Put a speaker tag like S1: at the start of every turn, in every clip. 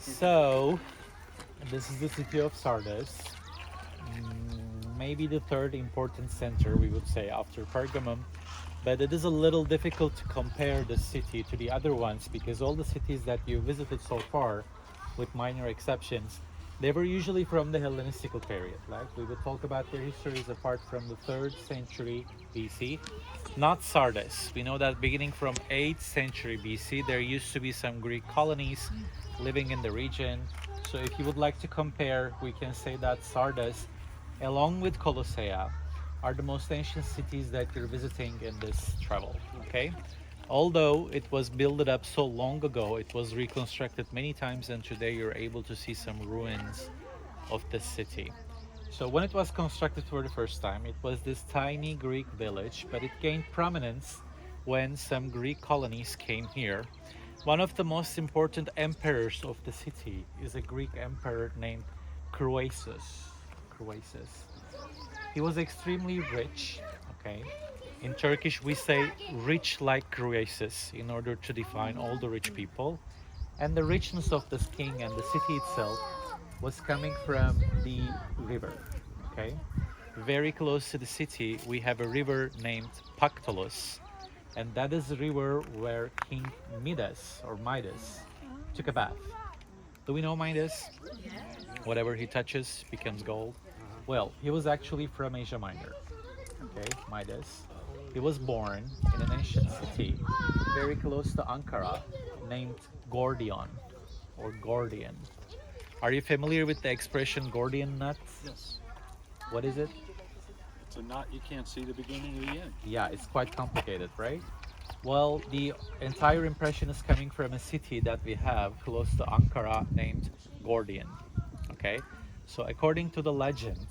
S1: So, this is the city of Sardis. Maybe the third important center, we would say, after Pergamum. But it is a little difficult to compare the city to the other ones because all the cities that you visited so far, with minor exceptions, they were usually from the Hellenistical period. Like we would talk about their histories apart from the 3rd century BC. Not Sardis. We know that beginning from 8th century BC, there used to be some Greek colonies living in the region. So if you would like to compare, we can say that Sardis, along with Colossae, are the most ancient cities that you're visiting in this travel. Okay, although it was built up so long ago, it was reconstructed many times, and today you're able to see some ruins of the city. So when it was constructed for the first time, it was this tiny Greek village, but it gained prominence when some Greek colonies came here. One of the most important emperors of the city is a Greek emperor named Croesus. Croesus. He was extremely rich, okay? In Turkish, we say rich like Croesus in order to define all the rich people. And the richness of this king and the city itself was coming from the river, okay? Very close to the city, we have a river named Pactolus, and that is the river where King Midas took a bath. Do we know Midas? Whatever he touches becomes gold. Well, he was actually from Asia Minor, okay, Midas. He was born in an ancient city very close to Ankara named Gordion or Gordian. Are you familiar with the expression Gordian knot?
S2: Yes.
S1: What is it?
S2: It's a knot you can't see the beginning or the end.
S1: Yeah, it's quite complicated, right? Well, the entire impression is coming from a city that we have close to Ankara named Gordian. Okay, so according to the legend,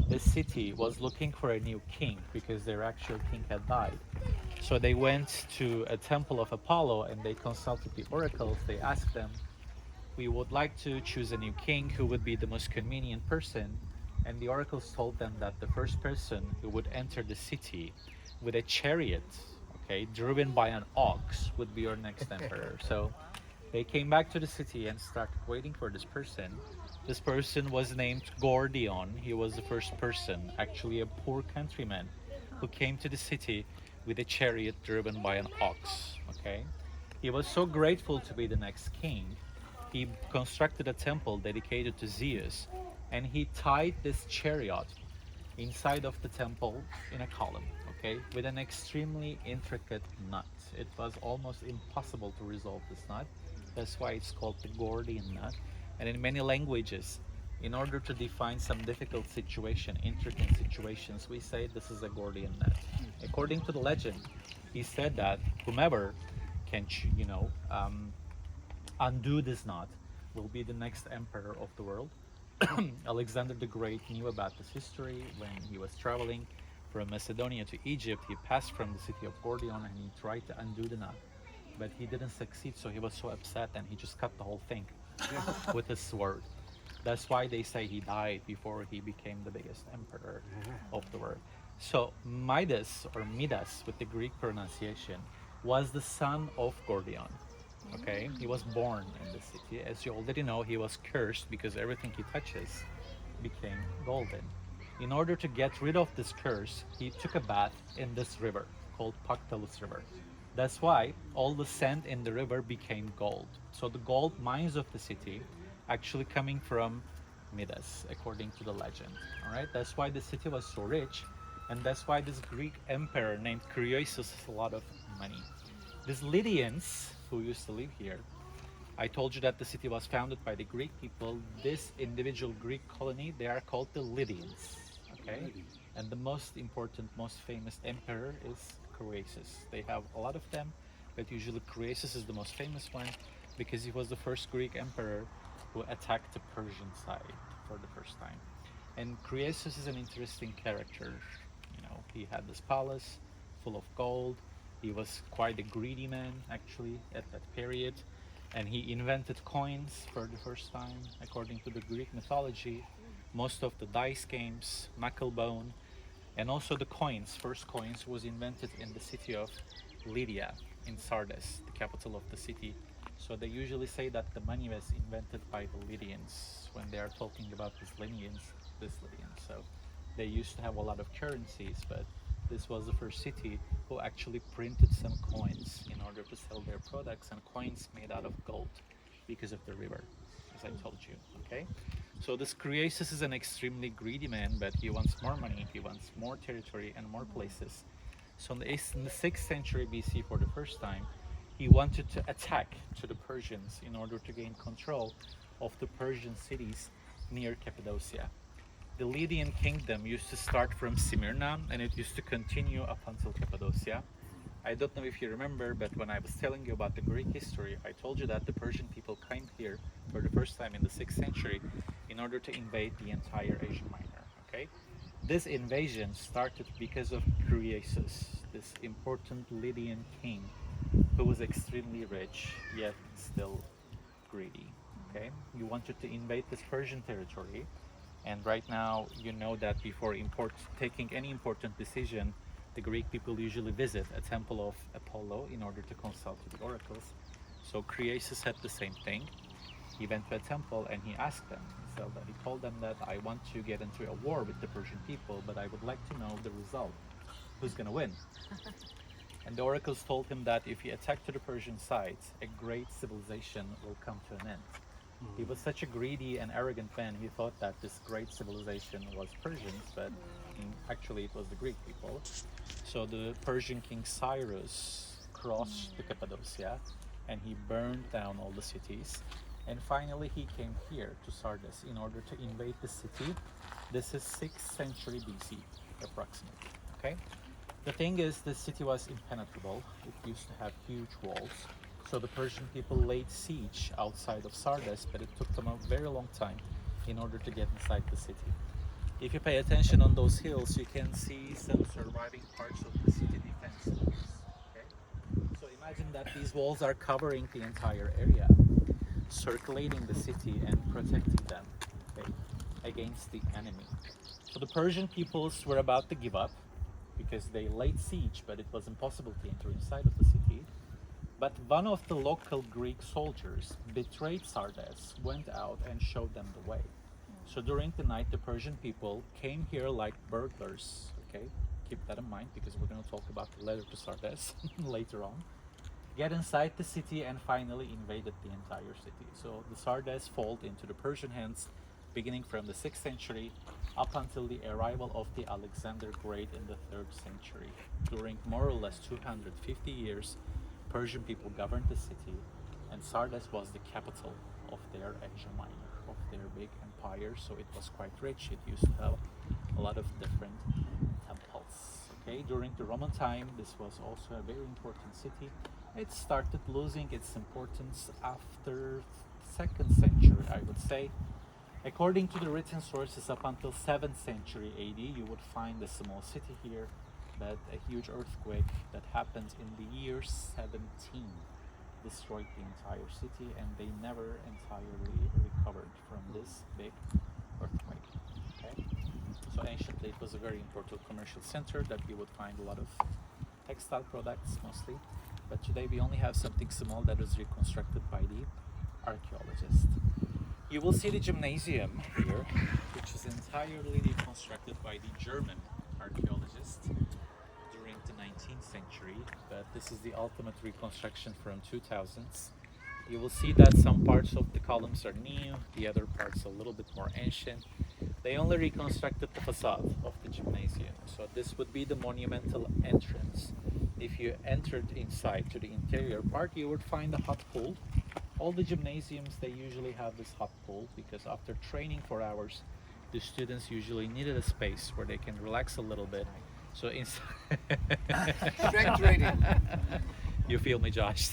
S1: the city was looking for a new king because their actual king had died. So they went to a temple of Apollo and they consulted the oracles. They asked them, we would like to choose a new king who would be the most convenient person. And the oracles told them that the first person who would enter the city with a chariot, okay, driven by an ox, would be your next emperor. So they came back to the city and started waiting for this person. This person was named Gordion. He was the first person, actually a poor countryman, who came to the city with a chariot driven by an ox. Okay, he was so grateful to be the next king. He constructed a temple dedicated to Zeus, and he tied this chariot inside of the temple in a column, okay, with an extremely intricate knot. It was almost impossible to resolve this knot. That's why it's called the Gordian knot. And in many languages, in order to define some difficult situation, intricate situations, we say this is a Gordian knot. According to the legend, he said that whomever can, undo this knot will be the next emperor of the world. Alexander the Great knew about this history when he was traveling from Macedonia to Egypt. He passed from the city of Gordion and he tried to undo the knot, but he didn't succeed. So he was so upset and he just cut the whole thing with his sword. That's why they say he died before he became the biggest emperor of the world. So Midas, with the Greek pronunciation, was the son of Gordion. Okay, he was born in the city. As you already know, he was cursed because everything he touches became golden. In order to get rid of this curse, he took a bath in this river called Pactolus River. That's why all the sand in the river became gold. So the gold mines of the city actually coming from Midas, according to the legend. All right, that's why the city was so rich, and that's why this Greek emperor named Croesus has a lot of money. These Lydians who used to live here, I told you that the city was founded by the Greek people. This individual Greek colony, they are called the Lydians. Okay, and the most important, most famous emperor is Croesus. They have a lot of them, but usually Croesus is the most famous one because he was the first Greek emperor who attacked the Persian side for the first time. And Croesus is an interesting character. You know, he had this palace full of gold. He was quite a greedy man, actually, at that period. And he invented coins for the first time, according to the Greek mythology. Most of the dice games, Macklebone, and also the coins, first coins, was invented in the city of Lydia, in Sardis, the capital of the city So they usually say that the money was invented by the Lydians when they are talking about this Lydians. So they used to have a lot of currencies, but this was the first city who actually printed some coins in order to sell their products, and coins made out of gold because of the river, as I told you. Okay, so this Croesus is an extremely greedy man, but he wants more money, he wants more territory and more places. So in the 6th century BC, for the first time, he wanted to attack to the Persians in order to gain control of the Persian cities near Cappadocia. The Lydian kingdom used to start from Smyrna and it used to continue up until Cappadocia. I don't know if you remember, but when I was telling you about the Greek history, I told you that the Persian people came here for the first time in the 6th century in order to invade the entire Asia Minor. Okay, this invasion started because of Croesus, this important Lydian king who was extremely rich yet still greedy. Okay, you wanted to invade this Persian territory, and right now you know that before taking any important decision, the Greek people usually visit a temple of Apollo in order to consult with the oracles. So Croesus had the same thing. He went to a temple and he asked them. So that he told them that I want to get into a war with the Persian people, but I would like to know the result. Who's going to win? And the oracles told him that if he attacked to the Persian side, a great civilization will come to an end. He was such a greedy and arrogant man, he thought that this great civilization was Persians, but actually it was the Greek people. So the Persian king Cyrus crossed to Cappadocia and he burned down all the cities. And finally he came here to Sardis in order to invade the city. This is 6th century BC, approximately. Okay? The thing is, the city was impenetrable. It used to have huge walls. So the Persian people laid siege outside of Sardis, but it took them a very long time in order to get inside the city. If you pay attention on those hills, you can see some surviving parts of the city defense walls. Okay? So imagine that these walls are covering the entire area, circulating the city and protecting them, okay, against the enemy. So the Persian peoples were about to give up because they laid siege, but it was impossible to enter inside of the city. But one of the local Greek soldiers betrayed Sardis, went out and showed them the way. So during the night, the Persian people came here like burglars. Okay, keep that in mind because we're going to talk about the letter to Sardis later on. Get inside the city and finally invaded the entire city. So the Sardis fall into the Persian hands, beginning from the 6th century up until the arrival of the Alexander Great in the 3rd century. During more or less 250 years, Persian people governed the city, and Sardis was the capital of their Asia Minor, of their big empire. So it was quite rich. It used to have a lot of different temples. Okay, during the Roman time, this was also a very important city. It started losing its importance after 2nd century, I would say. According to the written sources, up until 7th century AD, you would find a small city here, but a huge earthquake that happened in the year 17 destroyed the entire city, and they never entirely recovered from this big earthquake. Okay? So anciently it was a very important commercial center that you would find a lot of textile products mostly, but today we only have something small that was reconstructed by the archaeologists. You will see the gymnasium here, which is entirely reconstructed by the German archaeologists during the 19th century, but this is the ultimate reconstruction from 2000s. You will see that some parts of the columns are new, the other parts a little bit more ancient. They only reconstructed the facade of the gymnasium, so this would be the monumental entrance. If you entered inside to the interior part, you would find a hot pool. All the gymnasiums, they usually have this hot pool because after training for hours, the students usually needed a space where they can relax a little bit. So inside,
S3: Strength training.
S1: you feel me, Josh.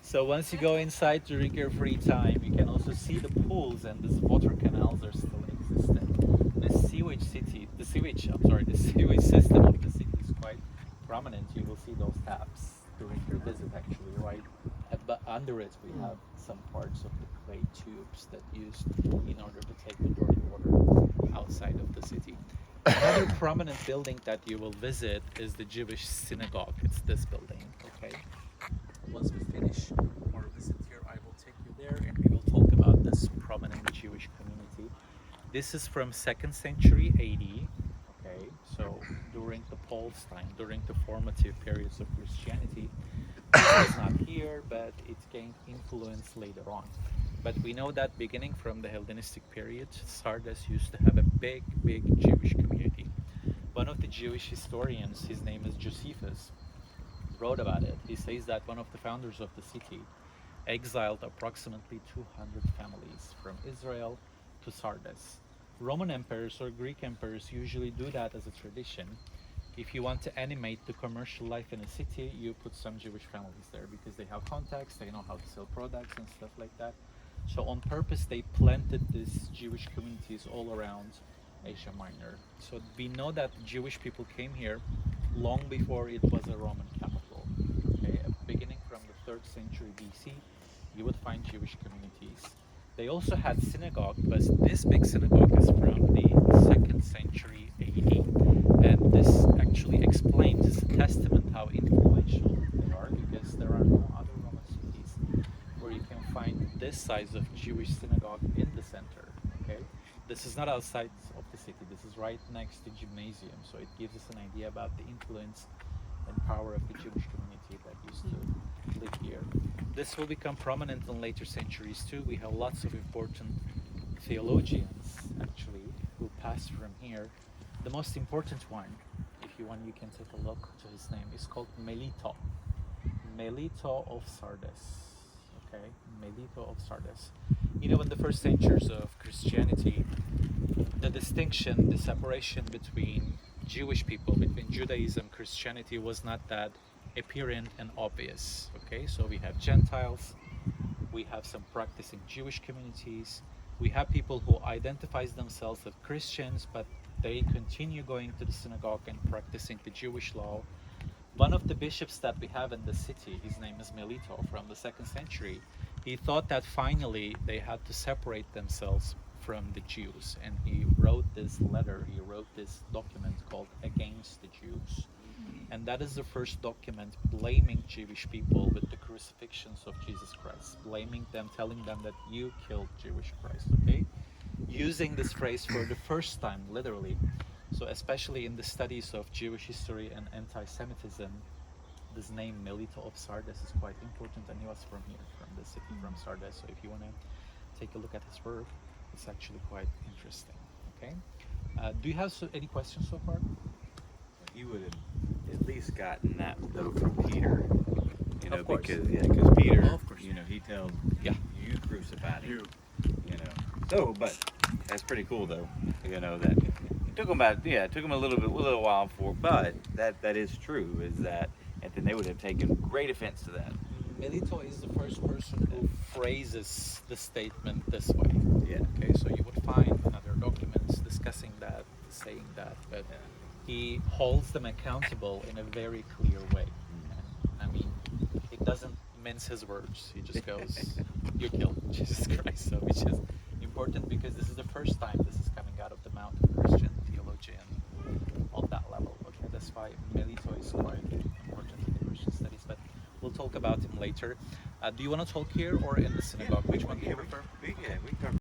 S1: So once you go inside during your free time, you can also see the pools, and these water canals are still existing. The sewage system of the city is quite prominent. You will see those taps during your visit, actually, right? But under it, we have some parts of the clay tubes that used in order to take the dirty water outside of the city. Another prominent building that you will visit is the Jewish synagogue. It's this building, okay? Once we finish finish our visit here, I will take you there and we will talk about this prominent Jewish community. This is from 2nd century AD. Okay, so during the Paul's time, during the formative periods of Christianity, it was not here, but it gained influence later on. But we know that beginning from the Hellenistic period, Sardis used to have a big, big Jewish community. One of the Jewish historians, his name is Josephus, wrote about it. He says that one of the founders of the city exiled approximately 200 families from Israel to Sardis. Roman emperors or Greek emperors usually do that as a tradition. If you want to animate the commercial life in a city, you put some Jewish families there because they have contacts, they know how to sell products and stuff like that. So on purpose, they planted these Jewish communities all around Asia Minor. So we know that Jewish people came here long before it was a Roman capital. Okay, beginning from the 3rd century BC, you would find Jewish communities. They also had synagogue, but this big synagogue is from the 2nd century AD. And this actually explains, it's a testament how influential they are, because there are no other Roman cities where you can find this size of Jewish synagogue in the center. Okay, this is not outside of the city, this is right next to gymnasium, so it gives us an idea about the influence and power of the Jewish community that used to live here. This will become prominent in later centuries too. We have lots of important theologians actually who passed from here. The most important one, if you want, you can take a look to his name, is called Melito. Melito of Sardis. Okay, Melito of Sardis. You know, in the first centuries of Christianity, the distinction, the separation between Jewish people, between Judaism, Christianity, was not that apparent and obvious. Okay, so we have Gentiles, we have some practicing Jewish communities, we have people who identify themselves as Christians, but they continue going to the synagogue and practicing the Jewish law. One of the bishops that we have in the city, his name is Melito, from the 2nd century, he thought that finally they had to separate themselves from the Jews, and he wrote this letter, he wrote this document called Against the Jews. And that is the first document blaming Jewish people with the crucifixions of Jesus Christ, blaming them, telling them that you killed Jewish Christ, okay? Using this phrase for the first time, literally. So especially in the studies of Jewish history and anti-Semitism, this name Melito of Sardis is quite important, and he was from here, from the city, from Sardis. So if you want to take a look at his work, it's actually quite interesting, okay? Do you have any questions so far?
S4: You would have at least gotten that though from Peter, you know,
S1: Of course.
S4: because Peter,
S1: Of course.
S4: you know, he tells
S1: Yeah.
S4: you crucified him, you know. So, but that's pretty cool though, you know, that it took him it took him a little while for, but that is true, is that, and then they would have taken great offense to that.
S1: Melito is the first person who phrases the statement this way.
S4: Yeah.
S1: Okay, so you would find other documents discussing that, saying that, but he holds them accountable in a very clear way. And, I mean, he doesn't mince his words. He just goes, "You killed Jesus Christ." So, which is important because this is the first time this is coming out of the mouth of a Christian theologian on that level. Okay, that's why Melito is quite important in the Christian studies. But we'll talk about him later. Do you want to talk here or in the synagogue? Which one do you prefer?
S4: We can talk